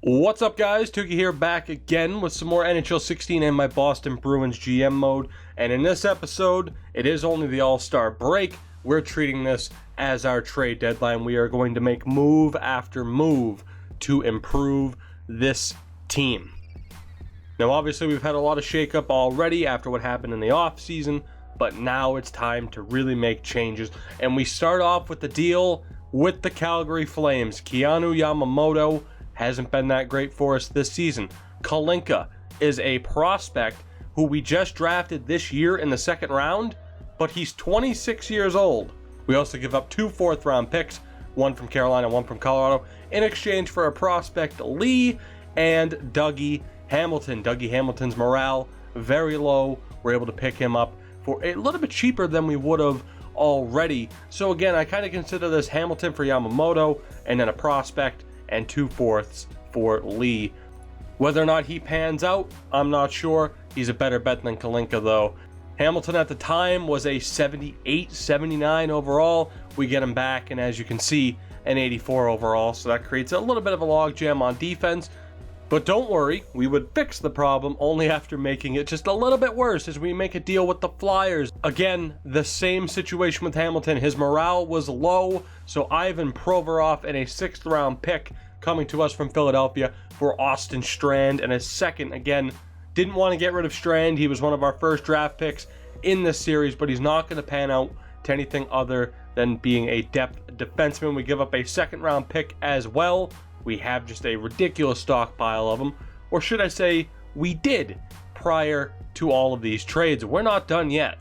What's up, guys? Tukey here, back again with some more NHL 16 and my Boston Bruins GM mode. And in this episode, it is only the All-Star break. We're treating this as our trade deadline. We are going to make move after move to improve this team. Now, obviously, we've had a lot of shakeup already after what happened in the offseason, but now it's time to really make changes. And we start off with the deal with the Calgary Flames. Keanu Yamamoto hasn't been that great for us this season. Kalinka is a prospect who we just drafted this year in the second round, but he's 26 years old. We also give up 2 fourth-round picks, one from Carolina, one from Colorado, in exchange for a prospect, Lee, and Dougie Hamilton. Dougie Hamilton's morale very low. We're able to pick him up for a little bit cheaper than we would have already. So again, I kind of consider this Hamilton for Yamamoto, and then a prospect and 2 fourths for Lee. Whether or not he pans out, I'm not sure. He's a better bet than Kalinka, though. Hamilton at the time was a 78, 79 overall. We get him back, and as you can see, an 84 overall. So that creates a little bit of a logjam on defense. But don't worry, we would fix the problem only after making it just a little bit worse as we make a deal with the Flyers. Again, the same situation with Hamilton. His morale was low, so Ivan Provorov and a 6th round pick coming to us from Philadelphia for Austin Strand, and a second. Again, didn't want to get rid of Strand. He was one of our first draft picks in this series, but he's not going to pan out to anything other than being a depth defenseman. We give up a 2nd round pick as well. We have just a ridiculous stockpile of them, or should I say, we did prior to all of these trades. We're not done yet.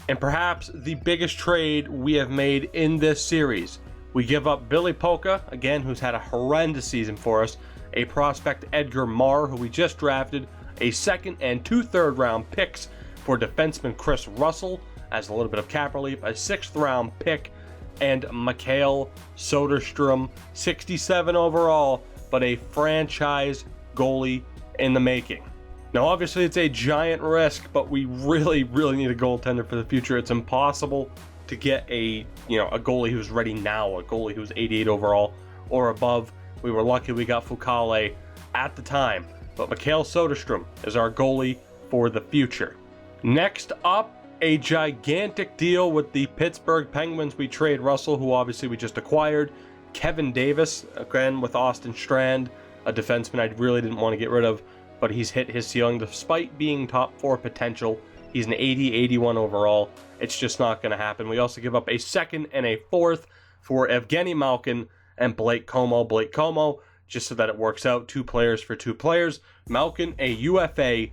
And perhaps the biggest trade we have made in this series, we give up Billy Polka, again, who's had a horrendous season for us, a prospect Edgar Marr, who we just drafted, a 2nd and 2 third-round picks for defenseman Chris Russell as a little bit of cap relief, a 6th round pick, and Mikhail Soderstrom, 67 overall, but a franchise goalie in the making. Now, obviously, it's a giant risk, but we really need a goaltender for the future. It's impossible to get a goalie who's ready now, a goalie who's 88 overall or above. We were lucky we got Fukale at the time, but Mikhail Soderstrom is our goalie for the future. Next up, a gigantic deal with the Pittsburgh Penguins. We trade Russell, who obviously we just acquired. Kevin Davis, again with Austin Strand, a defenseman I really didn't want to get rid of, but he's hit his ceiling despite being top 4 potential. He's an 80, 81 overall. It's just not going to happen. We also give up a 2nd and a 4th for Evgeny Malkin and Blake Como. Blake Como, just so that it works out, 2 players for 2 players. Malkin, a UFA,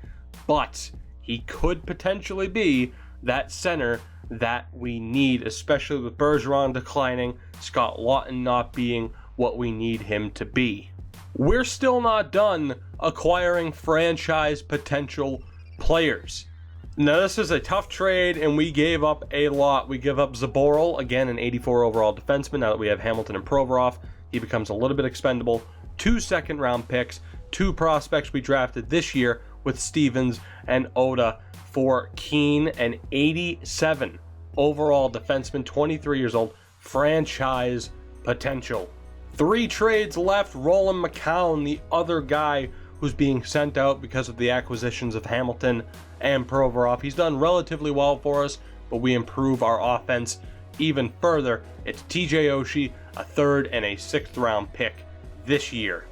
but he could potentially be that center that we need, especially with Bergeron declining, Scott Laughton not being what we need him to be. We're still not done acquiring franchise potential players. Now, this is a tough trade, and we gave up a lot. We give up Zaboral, again, an 84 overall defenseman. Now that we have Hamilton and Provorov, he becomes a little bit expendable. 2 2nd round picks, 2 prospects we drafted this year with Stevens and Oda for Keane, an 87 overall defenseman, 23 years old, franchise potential. 3 trades left. Roland McCown, the other guy who's being sent out because of the acquisitions of Hamilton and Provorov. He's done relatively well for us, but we improve our offense even further. It's TJ Oshie, a 3rd and a 6th round pick this year.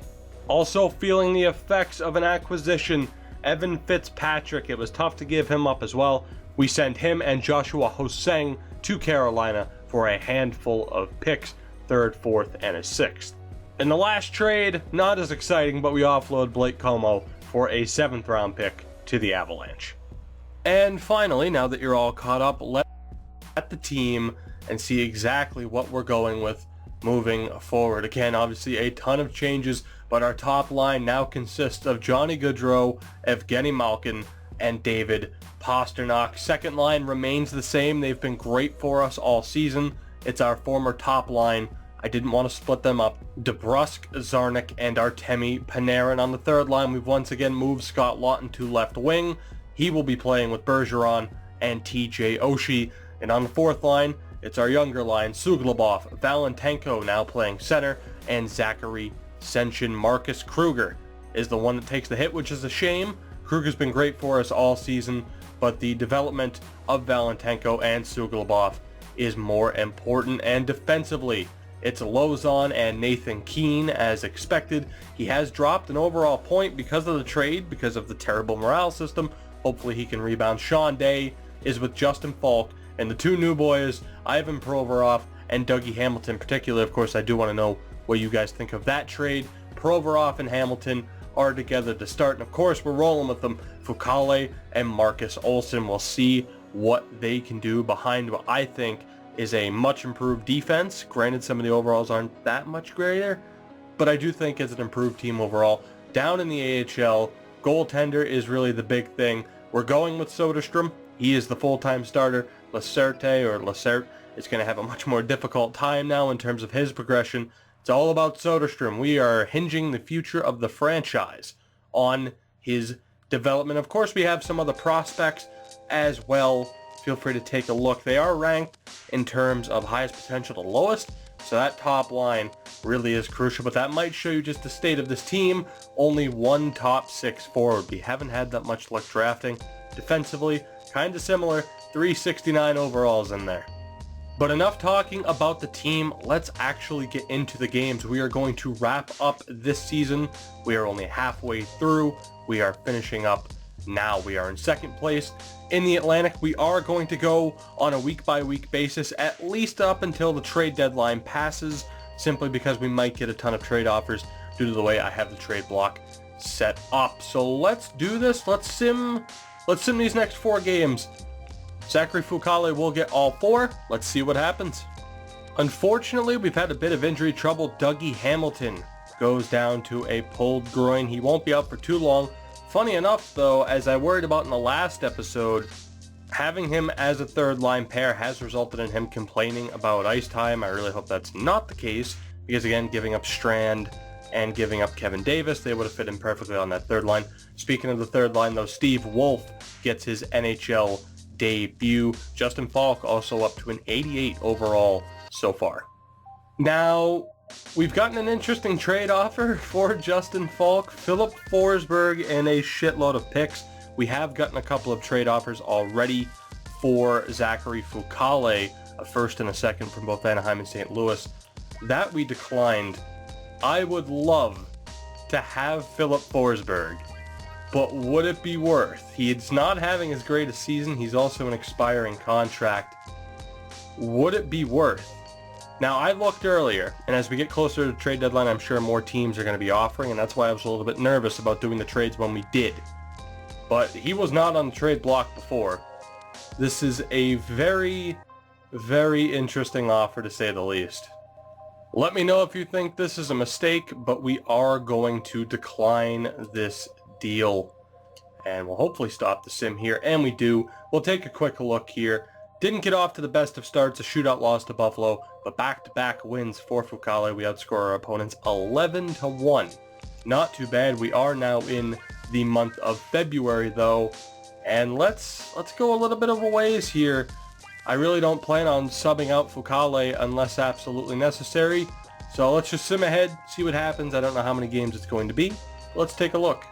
Also feeling the effects of an acquisition, Evan Fitzpatrick. It was tough to give him up as well. We send him and Joshua Hosang to Carolina for a handful of picks, 3rd, 4th, and a 6th. In the last trade, not as exciting, but we offload Blake Como for a 7th round pick to the Avalanche. And finally, now that you're all caught up, let's look at the team and see exactly what we're going with moving forward. Again, obviously a ton of changes, but our top line now consists of Johnny Gaudreau, Evgeny Malkin, and David Pastrnak. Second line remains the same. They've been great for us all season. It's our former top line. I didn't want to split them up. DeBrusk, Zarnik, and Artemi Panarin. On the third line, we've once again moved Scott Laughton to left wing. He will be playing with Bergeron and TJ Oshie. And on the fourth line, it's our younger line, Suglobov, Valentenko now playing center, and Zachary ascension Marcus Kruger is the one that takes the hit, which is a shame. Kruger's been great for us all season, but the development of Valentenko and Suglobov is more important. And defensively, it's Lozon and Nathan Keane as expected. He has dropped an overall point because of the trade, because of the terrible morale system. Hopefully he can rebound. Sean Day is with Justin Falk, and the two new boys, Ivan Provorov and Dougie Hamilton. Particularly, of course, I do want to know what you guys think of that trade. Provorov and Hamilton are together to start, and of course we're rolling with them. Fukale and Marcus Olsson. We'll see what they can do behind what I think is a much improved defense. Granted, some of the overalls aren't that much greater, but I do think it's an improved team overall. Down in the AHL, goaltender is really the big thing. We're going with Soderstrom. He is the full-time starter. Lacerte is going to have a much more difficult time now in terms of his progression. It's all about Soderstrom. We are hinging the future of the franchise on his development. Of course, we have some other prospects as well. Feel free to take a look. They are ranked in terms of highest potential to lowest, so that top line really is crucial, but that might show you just the state of this team. Only one top 6 forward. We haven't had that much luck drafting. Defensively, kind of similar. 369 overalls in there. But enough talking about the team. Let's actually get into the games. We are going to wrap up this season. We are only halfway through. We are finishing up now. We are in second place in the Atlantic. We are going to go on a week-by-week basis, at least up until the trade deadline passes, simply because we might get a ton of trade offers due to the way I have the trade block set up. So let's do this. Let's sim these next 4 games. Zachary Fukale will get all 4. Let's see what happens. Unfortunately, we've had a bit of injury trouble. Dougie Hamilton goes down to a pulled groin. He won't be out for too long. Funny enough, though, as I worried about in the last episode, having him as a third line pair has resulted in him complaining about ice time. I really hope that's not the case, because again, giving up Strand and giving up Kevin Davis, they would have fit in perfectly on that third line. Speaking of the third line, though, Steve Wolf gets his NHL debut. Justin Falk also up to an 88 overall so far. Now, we've gotten an interesting trade offer for Justin Falk, Philip Forsberg, and a shitload of picks. We have gotten a couple of trade offers already for Zachary Fukale, a first and a second from both Anaheim and St. Louis. That we declined. I would love to have Philip Forsberg, but would it be worth? He's not having as great a season. He's also an expiring contract. Would it be worth? Now, I looked earlier, and as we get closer to the trade deadline, I'm sure more teams are going to be offering, and that's why I was a little bit nervous about doing the trades when we did. But he was not on the trade block before. This is a very, very interesting offer, to say the least. Let me know if you think this is a mistake, but we are going to decline this deal, and we'll hopefully stop the sim here, and we do. We'll take a quick look here. Didn't get off to the best of starts, a shootout loss to Buffalo, but back-to-back wins for Fukale. We outscore our opponents 11-1. Not too bad. We are now in the month of February, though, and let's go a little bit of a ways here. I really don't plan on subbing out Fukale unless absolutely necessary, so let's just sim ahead, see what happens. I don't know how many games it's going to be. Let's take a look.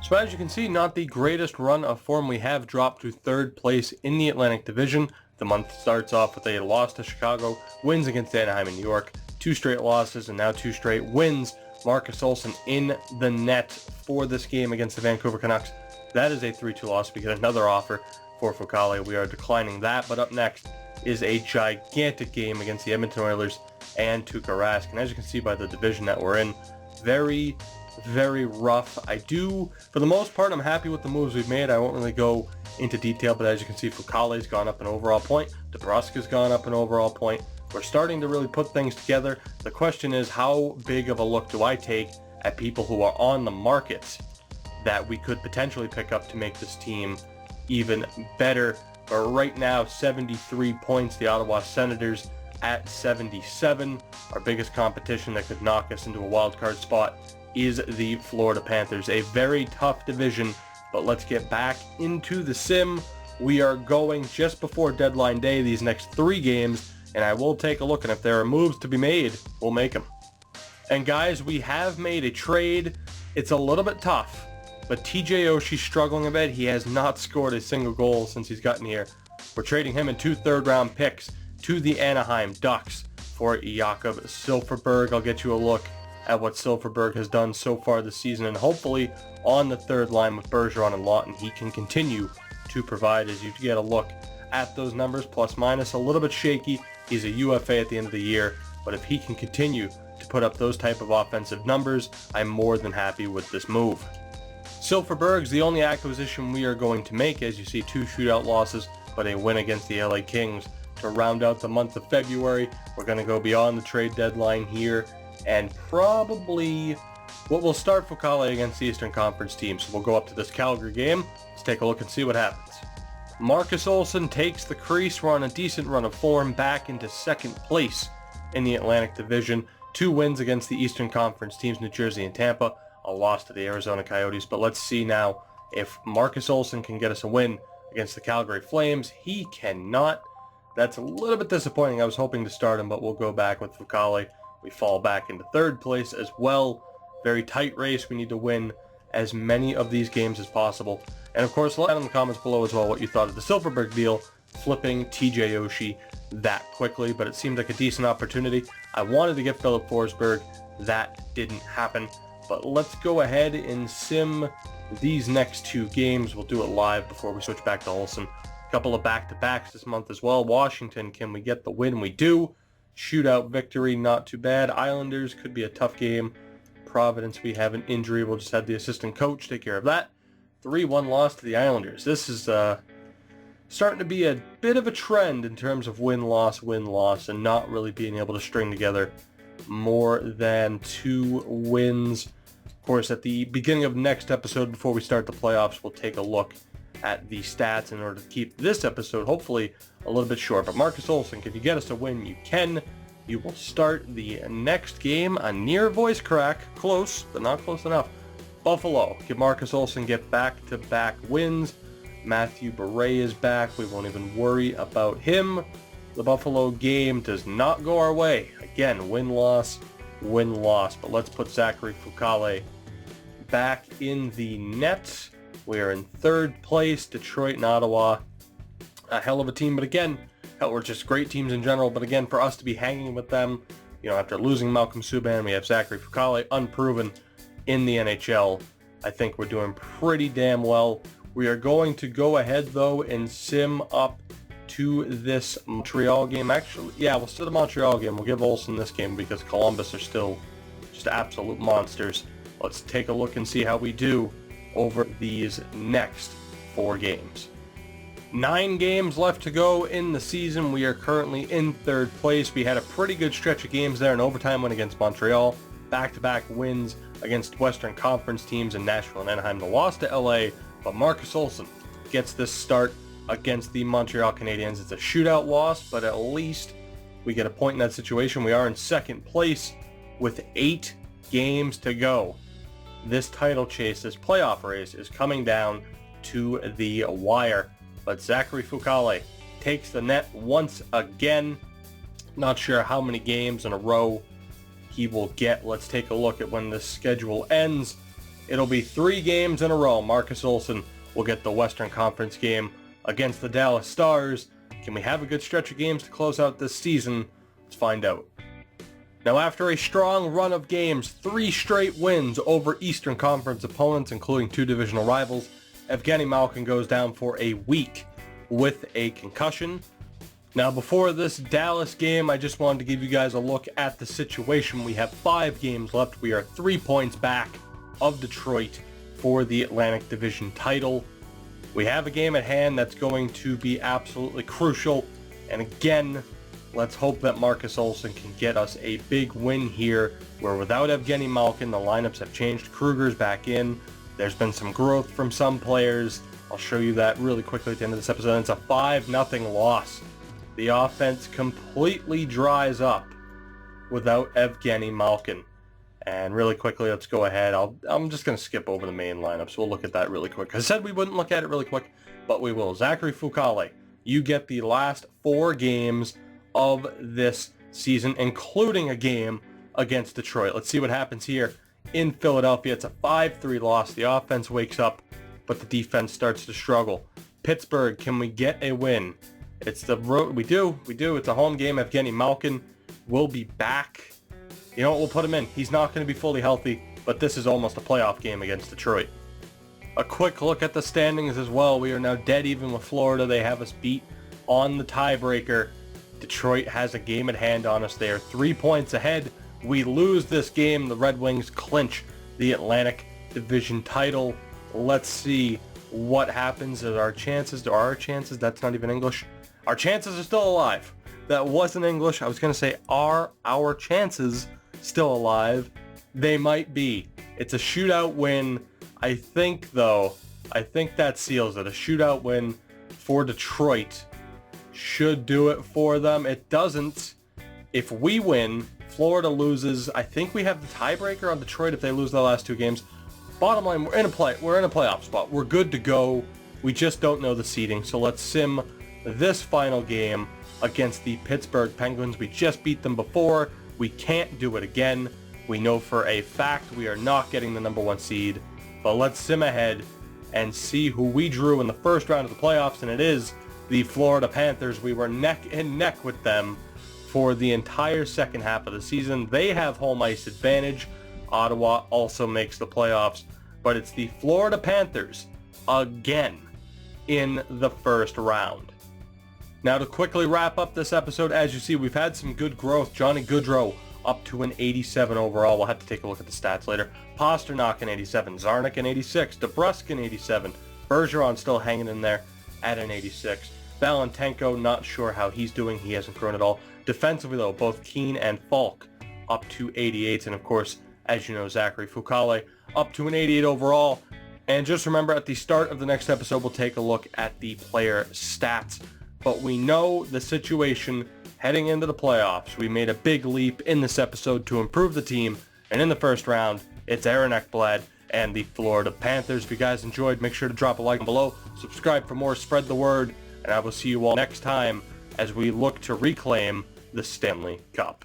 So as you can see, not the greatest run of form. We have dropped to third place in the Atlantic Division. The month starts off with a loss to Chicago, wins against Anaheim and New York, 2 straight losses, and now 2 straight wins. Marcus Olsson in the net for this game against the Vancouver Canucks. That is a 3-2 loss. We get another offer for Fukale. We are declining that, but up next is a gigantic game against the Edmonton Oilers and Tuukka Rask. And as you can see by the division that we're in, very, very rough. I do, for the most part, I'm happy with the moves we've made. I won't really go into detail, but as you can see, Fukale's gone up an overall point. DeBrusk's gone up an overall point. We're starting to really put things together. The question is, how big of a look do I take at people who are on the markets that we could potentially pick up to make this team even better? But right now, 73 points. The Ottawa Senators at 77. Our biggest competition that could knock us into a wild card spot is the Florida Panthers. A very tough division, but let's get back into the sim. We are going just before deadline day, these next 3 games, and I will take a look, and if there are moves to be made, we'll make them. And guys, we have made a trade. It's a little bit tough, but TJ Oshie's struggling a bit. He has not scored a single goal since he's gotten here. We're trading him and 2 third-round picks to the Anaheim Ducks for Jakob Silfverberg. I'll get you a look at what Silfverberg has done so far this season, and hopefully on the third line with Bergeron and Lawton, he can continue to provide as you get a look at those numbers. Plus minus a little bit shaky. He's a UFA at the end of the year, but if he can continue to put up those type of offensive numbers, I'm more than happy with this move. Silfverberg's the only acquisition we are going to make. As you see, 2 shootout losses, but a win against the LA Kings to round out the month of February. We're going to go beyond the trade deadline here, and probably we'll start Fucale against the Eastern Conference team. So we'll go up to this Calgary game. Let's take a look and see what happens. Marcus Olsson takes the crease. We're on a decent run of form, back into second place in the Atlantic Division. 2 wins against the Eastern Conference teams, New Jersey and Tampa. A loss to the Arizona Coyotes. But let's see now if Marcus Olsson can get us a win against the Calgary Flames. He cannot. That's a little bit disappointing. I was hoping to start him, but we'll go back with Fucale. We fall back into third place as well. Very tight race. We need to win as many of these games as possible. And of course, let down in the comments below as well what you thought of the Silfverberg deal, flipping TJ Oshie that quickly, but it seemed like a decent opportunity. I wanted to get Philip Forsberg. That didn't happen. But let's go ahead and sim these next 2 games. We'll do it live before we switch back to Olsen. A couple of back-to-backs this month as well. Washington, can we get the win? We do. Shootout victory, not too bad. Islanders could be a tough game. Providence, we have an injury. We'll just have the assistant coach take care of that. 3-1 loss to the Islanders. This is starting to be a bit of a trend in terms of win-loss, and not really being able to string together more than 2 wins. Of course, at the beginning of next episode, before we start the playoffs, we'll take a look at the stats in order to keep this episode hopefully a little bit short. But Marcus Olsson, can you get us a win? You can. You will start the next game. A near voice crack. Close, but not close enough. Buffalo. Can Marcus Olsson get back-to-back wins? Matthew Beret is back. We won't even worry about him. The Buffalo game does not go our way. Again, win-loss. But let's put Zachary Fucale back in the net. We are in third place. Detroit and Ottawa. A hell of a team, but again, hell, we're just great teams in general. But again, for us to be hanging with them, after losing Malcolm Subban, we have Zachary Fucale, unproven in the NHL. I think we're doing pretty damn well. We are going to go ahead, though, and sim up to this Montreal game. Actually, yeah, we'll sit the Montreal game. We'll give Olsen this game because Columbus are still just absolute monsters. Let's take a look and see how we do over these next 4 games. 9 games left to go in the season. We are currently in third place. We had a pretty good stretch of games there. An overtime win against Montreal. Back-to-back wins against Western Conference teams in Nashville and Anaheim. The loss to LA, but Marcus Olsson gets this start against the Montreal Canadiens. It's a shootout loss, but at least we get a point in that situation. We are in second place with 8 games to go. This title chase, this playoff race, is coming down to the wire. But Zachary Fucale takes the net once again. Not sure how many games in a row he will get. Let's take a look at when this schedule ends. It'll be 3 games in a row. Marcus Olsson will get the Western Conference game against the Dallas Stars. Can we have a good stretch of games to close out this season? Let's find out. Now, after a strong run of games, 3 straight wins over Eastern Conference opponents, including 2 divisional rivals, Evgeny Malkin goes down for a week with a concussion. Now, before this Dallas game, I just wanted to give you guys a look at the situation. We have 5 games left. We are 3 points back of Detroit for the Atlantic Division title. We have a game at hand that's going to be absolutely crucial. And again, let's hope that Marcus Olsson can get us a big win here, where without Evgeny Malkin, the lineups have changed. Kruger's back in. There's been some growth from some players. I'll show you that really quickly at the end of this episode. It's a 5-0 loss. The offense completely dries up without Evgeny Malkin. And really quickly, let's go ahead. I'm just going to skip over the main lineups. We'll look at that really quick. I said we wouldn't look at it really quick, but we will. Zachary Fucale, you get the last 4 games of this season, including a game against Detroit. Let's see what happens here in Philadelphia. It's a 5-3 loss. The offense wakes up, but the defense starts to struggle. Pittsburgh, can we get a win? It's the road. We do. It's a home game. Evgeny Malkin will be back. You know what? We'll put him in. He's not going to be fully healthy, but this is almost a playoff game against Detroit. A quick look at the standings as well. We are now dead even with Florida. They have us beat on the tiebreaker. Detroit has a game at hand on us. They are 3 points ahead. We lose this game. The Red Wings clinch the Atlantic Division title. Let's see what happens. Our chances, that's not even English. Our chances are still alive. That wasn't English. I was going to say, are our chances still alive? They might be. It's a shootout win. I think that seals it. A shootout win for Detroit should do it for them. It doesn't. If we win, Florida loses. I think we have the tiebreaker on Detroit if they lose the last 2 games. Bottom line, we're in a playoff spot. We're good to go. We just don't know the seeding. So let's sim this final game against the Pittsburgh Penguins. We just beat them before. We can't do it again. We know for a fact we are not getting the number 1 seed. But let's sim ahead and see who we drew in the first round of the playoffs, and it is the Florida Panthers. We were neck and neck with them for the entire second half of the season. They have home ice advantage. Ottawa also makes the playoffs, but it's the Florida Panthers again in the first round. Now to quickly wrap up this episode, as you see, we've had some good growth. Johnny Gaudreau up to an 87 overall. We'll have to take a look at the stats later. Pasternak an 87, Zarnik an 86, DeBrusk an 87, Bergeron still hanging in there at an 86. Valentenko, not sure how he's doing. He hasn't grown at all. Defensively though, both Keane and Falk up to 88s, and of course, as you know, Zachary Fucale up to an 88 overall. And just remember, at the start of the next episode, we'll take a look at the player stats. But we know the situation heading into the playoffs. We made a big leap in this episode to improve the team. And in the first round, it's Aaron Ekblad and the Florida Panthers. If you guys enjoyed, make sure to drop a like below. Subscribe for more. Spread the word. And I will see you all next time as we look to reclaim the Stanley Cup.